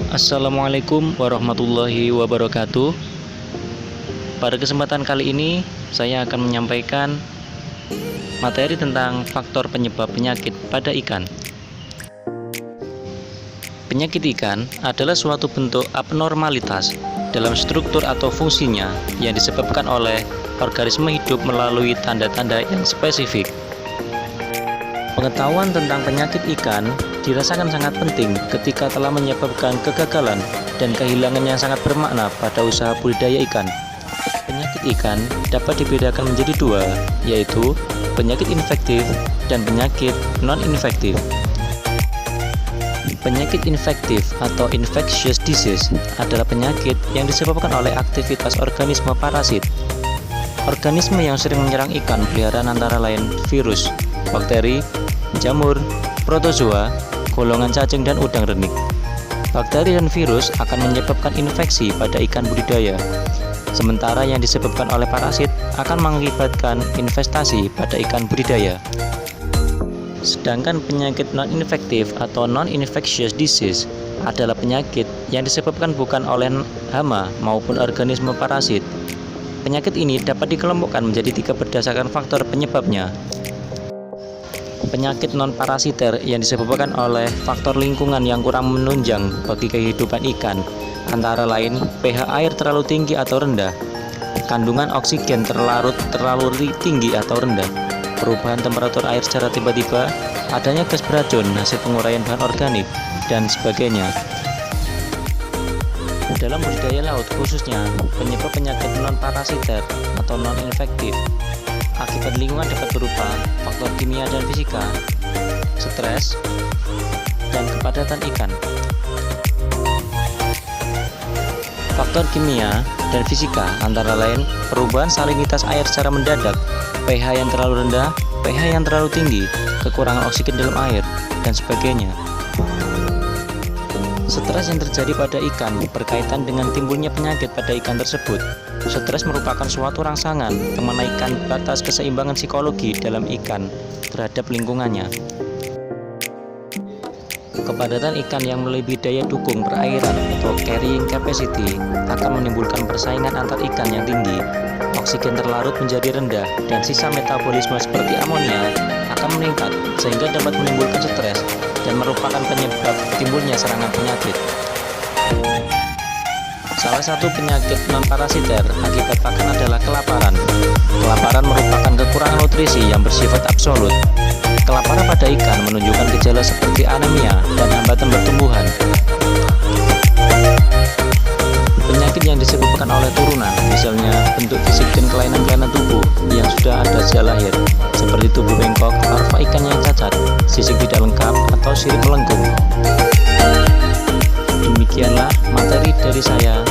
Assalamualaikum warahmatullahi wabarakatuh. Pada kesempatan kali ini saya akan menyampaikan materi tentang faktor penyebab penyakit pada ikan. Penyakit ikan adalah suatu bentuk abnormalitas dalam struktur atau fungsinya yang disebabkan oleh organisme hidup melalui tanda-tanda yang spesifik. Pengetahuan tentang penyakit ikan dirasakan sangat penting ketika telah menyebabkan kegagalan dan kehilangan yang sangat bermakna pada usaha budidaya ikan. Penyakit ikan dapat dibedakan menjadi dua, yaitu penyakit infektif dan penyakit non-infektif. Penyakit infektif atau infectious disease adalah penyakit yang disebabkan oleh aktivitas organisme parasit. Organisme yang sering menyerang ikan peliharaan antara lain virus, bakteri, jamur, protozoa, golongan cacing dan udang renik. Bakteri dan virus akan menyebabkan infeksi pada ikan budidaya, sementara yang disebabkan oleh parasit akan mengakibatkan investasi pada ikan budidaya. Sedangkan penyakit non-infektif atau non-infectious disease adalah penyakit yang disebabkan bukan oleh hama maupun organisme parasit. Penyakit ini dapat dikelompokkan menjadi tiga berdasarkan faktor penyebabnya. Penyakit non-parasiter yang disebabkan oleh faktor lingkungan yang kurang menunjang bagi kehidupan ikan, antara lain pH air terlalu tinggi atau rendah, kandungan oksigen terlalu tinggi atau rendah, perubahan temperatur air secara tiba-tiba, adanya gas beracun hasil penguraian bahan organik, dan sebagainya. Dalam budidaya laut khususnya, penyebab penyakit non-parasiter atau non-infektif akibat lingkungan dapat berupa faktor kimia dan fisika, stres, dan kepadatan ikan. Faktor kimia dan fisika antara lain perubahan salinitas air secara mendadak, pH yang terlalu rendah, pH yang terlalu tinggi, kekurangan oksigen dalam air, dan sebagainya. Stres yang terjadi pada ikan berkaitan dengan timbulnya penyakit pada ikan tersebut. Stres merupakan suatu rangsangan yang menaikkan batas keseimbangan psikologi dalam ikan terhadap lingkungannya. Kepadatan ikan yang melebihi daya dukung perairan atau carrying capacity akan menimbulkan persaingan antar ikan yang tinggi. Oksigen terlarut menjadi rendah dan sisa metabolisme seperti amonia akan meningkat sehingga dapat menimbulkan stres dan merupakan penyebab timbulnya serangan penyakit. Salah satu penyakit non-parasiter akibat pakan adalah kelaparan. Kelaparan merupakan kekurangan nutrisi yang bersifat absolut. Kelaparan pada ikan menunjukkan gejala seperti anemia dan hambatan pertumbuhan. Penyakit yang disebabkan oleh turunan, misalnya bentuk fisik dan kelainan-kelainan tubuh yang sudah ada sejak lahir, seperti tubuh bengkok, larva ikan yang cacat, sisik tidak lengkap, atau sirip melengkung. Demikianlah materi dari saya.